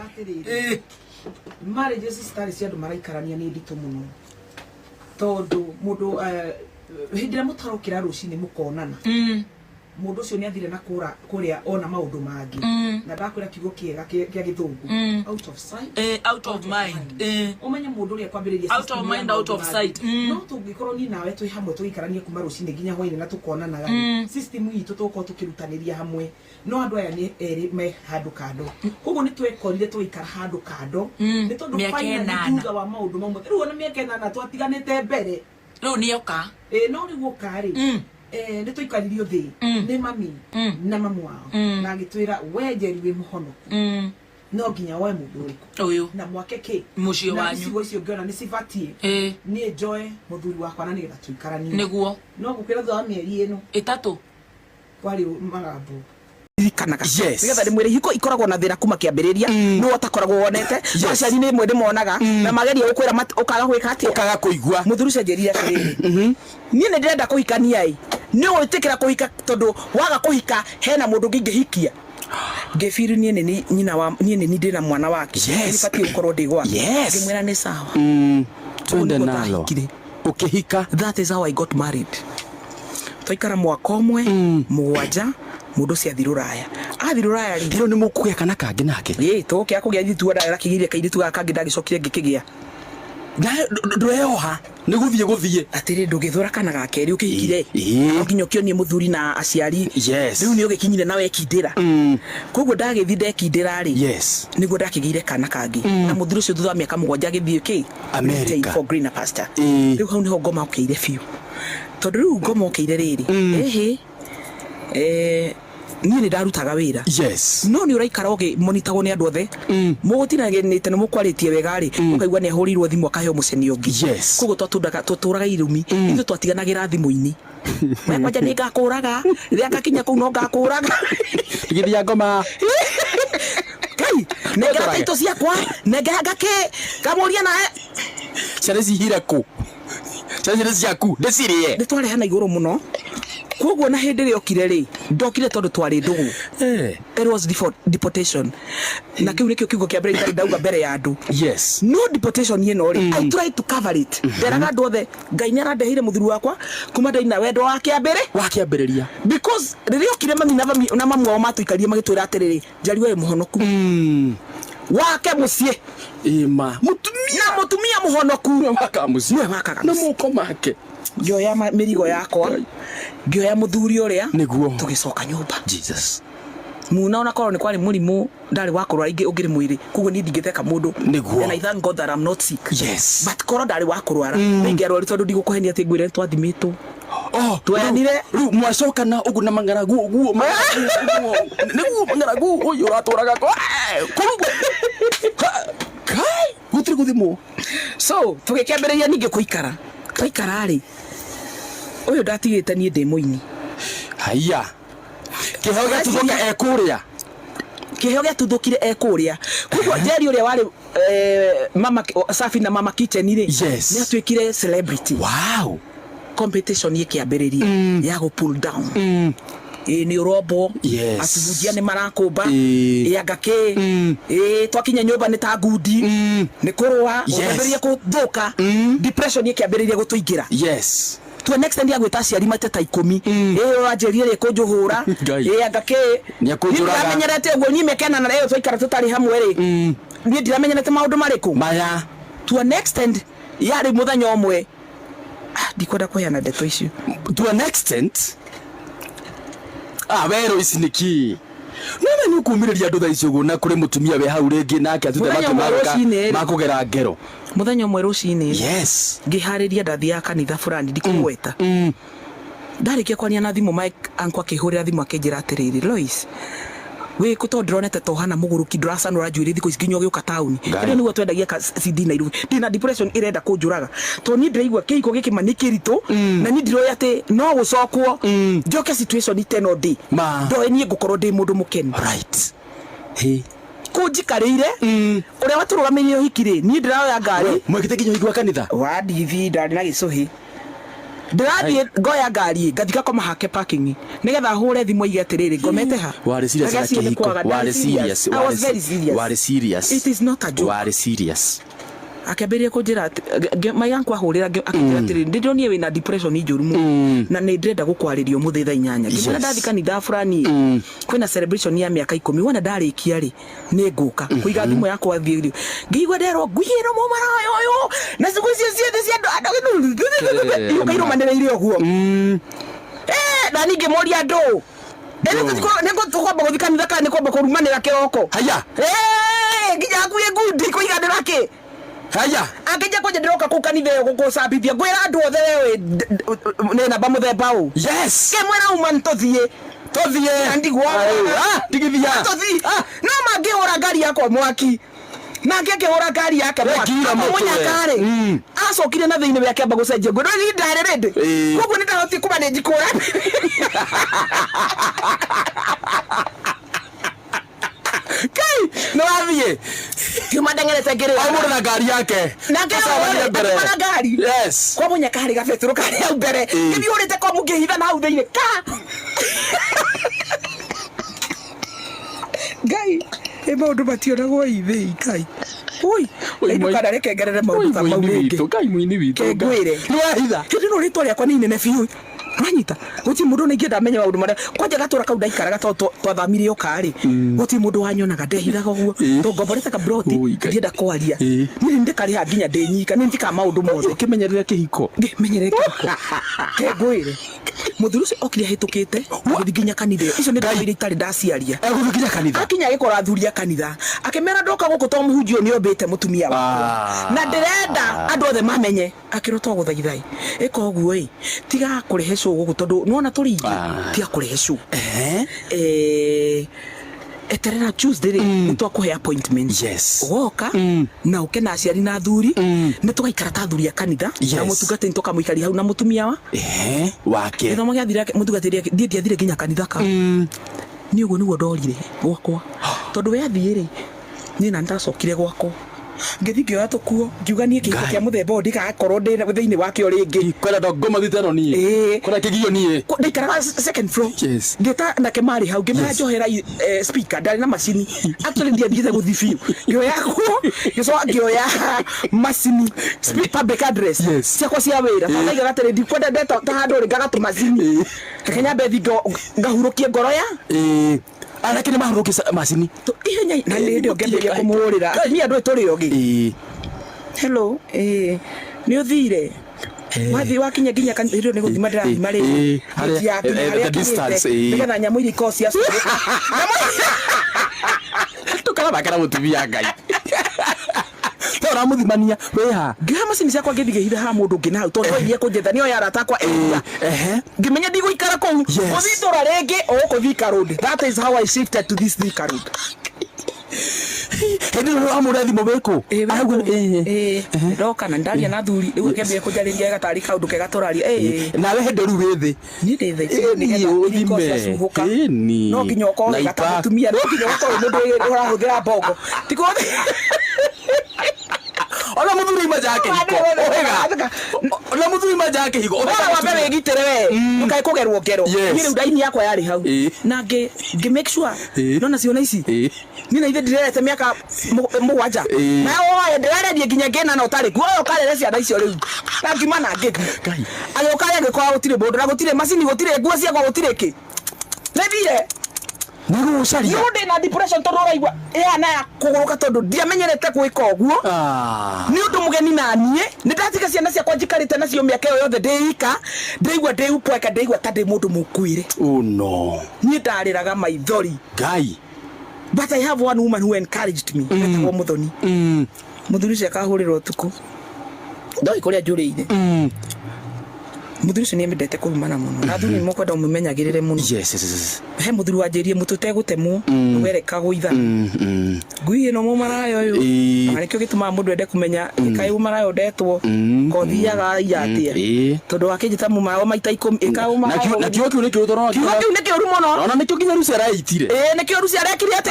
atiriri marriages stari cia andu maraikarania ni ndito muno tondu mundu hindira mutarokira rucini mukonana mundu ucio ni athire na kuria ona maundu mangi na ndakwira kiugo kiega kia githungu out of sight out of mind umenye mundu uria kwambiriria out of mind out of sight no tungikorwo ni nawe twi hamwe tuikarania kuma rucini nginya hwaini na tukonanaga system yitu tuko tukirutaniria hamwe no andu aya ni eri me handu kando koguo ni twekorire tuikara handu kando ni tondu finally thutha wa maundu mamwe riu ona miaka 8 twatiganite mbere riu ni oka no riu ukari ni tuikaririo thi ni mami na mamu wao na agitwira wejeri wi muhono no nginya we mundu uriku uyu na mwake ki mucio wanyu na cigo icio ngiona ni cibatie ni enjoy muthuri wakwa na ni getha tuikaranie niguo no gukwira thwa mieri ino 3 kwari magambo kanaga nigetha ndimwire hiko ikoragwo na thira kuma kiambiriria no utakoragwo wonete aciari ni mwende monaga na mageria gukwira ukaga gwika atia ukaga kuigua muthuru cenjeria atiriri ni ndirenda kuhikania ni witikira kuhika tondu waga kuhika hena mundu ngihikia ngefiri ni nini nyina wa ni ndina mwana wake nibati ukorwo ndigwa ngimwira ni sawa twende nalo ukihika. That is how I got married. Twaikara mwaka umwe mugwanja mundu cia thiruraya athiruraya rero ni mukugia kana kangi nake toke akugia thitu ndara kigiria kairitu kangi ndagicokire ngikigia ndweoha ni guthie atiri ndugithura kana gakeri ukihikire nginyo kio ni muthuri na aciari riu ni ugikinyire nawe kindira koguo ndagithi ndekindira ri niguo ndakigire kana kangi na muthuri ucio thutha miaka 7 agithie ki America for greener pasture riu hau niho ngoma ukiire fiu tondu riu ngoma ukiire riri ni ndarutaga wira no ni uraikara oge monitagwo ni andu othe mugutinagenite ni mukwaritie wega ri ukaigwa ni ahurirwo thimu akaheo muceni ungi koguo twaturaga irumi ithu twatiganagira thimu-ini we kwanja ni ngakuraga riria ngakinya kuu no ngakuraga githia ngoma kai nengera taito ciakwa nengera ngake kamuria na ciana cihire ku ciana ciaku ndicirie ni twarehana iguru muno koguo na hindi riokire ri ndokire tondu twari ndugu it was deportation na kiu nikio kiugo kia mbere ndauga mbere ya andu no deportation yeno ri I tried to cover it nderaga andu othe ngai ni arandehire muthuri wakwa kuma ndaina wendo wake ambiriria because riokire mami na mamu wao matuikarie magitwira atiriri njari we muhonoku wake mucie ima mutumia muhonoku waka mucie na muko make ngioya mirigo yakwa ngioya muthuri uria niguo tugicoka nyumba Jesus muna ona korwo ni kwari murimu ndari wakorwa ingi ungiri mwiri kugo ni ndigitheka mundu niguo and I thank God that I'm not sick but korwo ndari wakorwara ningerwo ri tondu ndigukuhenia ati ngwire twathimitwo twayanire ru mwacokana ugu na mangaragu uguo niguo mangaragu uyu raturaga ko kai gutiri guthimo so tugikiambiriria ningi kuikara twaikara ri uyu ndatigite nie ndi muini haya kiheo gatuthũka ekuria kiheo gatuthũkire ekuria koguo Jerry uria wari mama Safi na mama kitchen ri ni atwikire celebrity competition yikiambiriria ya go pull down ni robo atujia ni marakumba ngake twakinya nyumba ni ta ngudi ni kurwa ukambiriria kuthuka depression yikiambiriria gutuingira to next time agwita aciari mateta 10 wanjerie ri kunjuhura ngake ni akunjuraga ndamenyerete uguo ni mekena na leo twaikara tutari hamwe ri ni ndiramenyerete maundu mariku maya to next end yari muthenya umwe ndikwenda kuheana ndeto icio to an extent wero ici niki none ni kumiriria andu tha icio guna kuri mutumia we hau ringi nake atute makugera ngero muthenya umwe rucini ngihariria ndathi ya kanitha fulani ndikugweta ndarikia kwania na thimu Mike ankwa kihurira thimu akinjira atiriri Lois we kutondronete tohana muguruki ndurasanura njuiri thiko icinyo giuka town ri niguo twendagia CD Nairobi ndina depression irenda kunjuraga to ni ndiraigwa kiiko giki manikirito na ni ndiroya ati no gucokwo njoke situation iteno ndi ndoe nie ngukorwo ndi mundu mukeni kunjikarire uria waturugamirie hikire ni ndiraoya ngari mwekite kinyo higwa kanitha wa divi ndari na gicuhi Ndirathie ngoya ngari ngathika koma hake parking nigetha hure thimu ige atiriri ngomete ha wari serious na kihiko wari serious wari serious it is not a joke wari serious akĩambĩrĩria kũnjĩra mai yankwa hũrĩra akĩnjĩra atĩrĩ ndĩronire wĩna depression njũru mũno na nĩ ndĩrenda gũkwarĩrio mũthĩ thaa 8 ngĩmwĩra ndathi kanitha fulani kwĩna celebration ya mĩaka 10 wona ndarĩkia rĩ nĩ ngũka kũiga thimũ yakwa thiĩ ngĩigua nderwo ngũiyĩrwo mũmara ũyũ na ciĩko icio ciothe cia andũ ũkairũmanĩrĩire ũguo na ningĩ moria andũ nĩguo tũkwamba gũthiĩ kanitha kana nĩ kwamba kũrumanĩra kĩroko haya nginya akuĩ ngundi kũiganĩra kĩ haya akija kwenye ndoka kukanitha yo gũkũcambithia ngwĩra andũ othe wewe nĩ namba mũthemba ũũ yes kemwera uma ntothie ndigwa ndigithia tothi no mangĩhũra ngari yakwa mwaki nake akĩhũra ngari yake mwaki mũnyakare acokire na thĩinĩ wake amba gũcenjia ngwĩra ni ndarĩrĩndĩ koguo nĩndahoti kuma nĩ njikũra kai no athie kiuma ndengerete ngiri amũrũ na ngari yake na ngari yes kwa munya kari gabetũrũ kari au mbere gĩthiĩ ũrĩte kwa mũngĩhitha na hau thĩinĩ ka ngai maũndũ mationagwo ithĩ kai ui ndukana reke ngerere maũndũ ta mau rĩngĩ ngai mũini witũ ngwĩre nĩ wahitha kĩndũ no rĩtwa rĩakwa nĩ inene biũ Ranyita guti mundu ningi ndamenya maundu maria kwanja gatura kau ndaikaraga twathamire okari guti mundu wanyonaga ndehithaga uguo to ngomborete ka broti ndienda kwaria ni ndikari ha nginya ndenyika ni ndika maundu mothe kimenyerere kihiko ngimenyerere kihiko kegwire muthuru ucio okire hitukite nginya kanitha icio ni ndabire itari ndaciaria eguthikinya kanitha akinya gikora thuria kanitha akimera ndoka guku to muhunjio ni ombite mutumia wa na ndirenda andu othe mamenye akirotwo guthaithai iko guo tiga kurehe gugu tondu nuona turi tia kurehe eterera Tuesday nitwakuhe appointment yes woka na ukena aciari na thuri nitugaikara ta thuri ya kanitha na mutungate ntoka muikari hau na mutumia wa wake ndio mwathira mutungatiri ndie athire nginya kanitha ka ni uguo niguo ndorire gwakwa tondu we athire ni na ndacokire gwakwa ngithingio yatukuo ngiuganie kiko kia muthemba ndikakorwo ndi thiini wakio ringi kwenda ndongoma thitano nie kwenda kigio nie ndikaraga second floor ngita na kemari hau ngimera njohera speaker ndari na macini actually ndiathiite guthifio ngioya ngioya macini public address ciakwa cia wira thaiga gatere ndikwenda ndeta ta handu ringaga tu macini kenya bethi ngahurukie ngoro ya anake mahuruki macini to ihenya na ndio ngemberia kumurira ni andu turi ogi hello ni uthire wathi wakinya nginya kanitha ni guthima ndirathima ri ya distance ngetha nyamu iri kosi ya tukara bakara mutumia ngai tora muthimania weha ngiha macini ciakwa ngithige hitha ha mundu ngi na tondu irie kunjetha nio yara takwa ngimenya ndigũikara kũu ũthitũra rĩngĩ ũkũthika road that is how I shifted to this Thika road hindi no amure thimo beko ndoka na ndaria na thuri rĩu ngĩambia kũnjarĩria gatari kaundu kega tũraria nawe hendo rĩu wĩthĩ ni ndĩthĩ no nginya ũkorwo gata mutumia no nginya ũkorwo mũndũ ũrahũthĩra bongo tikuthi ona muthuri majake hiko ohega ona muthuri majake hiko ohega wa mbere gitire we ndukai kugerwo ngero ni riu ndaini yakwa yari hau na ngi make sure nona ciona ici ni na ithe ndirete miaka mugwanja na oya ndirererie nginya ngena na utari kuo ukarere ciana icio riu na ngima na ngi ayo ukare ngikwa gutire mundu na gutire macini gutire nguo ciakwa gutire ki nethire nigo ucaria yude na depression tondu uraigua na ya kuguruka tondu ndiamenyerete gwika uguo ni undu mugeni na nie ni ndatika ciana ciakwa njikarite nacio miaka yo yothe ndeika ndeigua ndeupweka ndeigua ta ndi mundu mukuire no ni ndariraga maithori ngai but I have one woman who encouraged me etagwo muthoni muthuri ucio akahurirwo tuku ndoi kuria njuriire muthuri ucio ni mendete kurumana muno na thuri ni mukwenda umumenyagirire muno yes he muthuri wanjirie mutute gutemwo ugereka guitha ngui no mumarayo uyu arikio gituma mundu ende kumenya kai umarayo ndetwo kothiaga iatia tondu akinjita mumarayo maita 10 ika umarayo na kio kiu ni kiu torona kio ni kiu rumo no ona ni kio kinya rucia raitire ni kio rucia rekire ate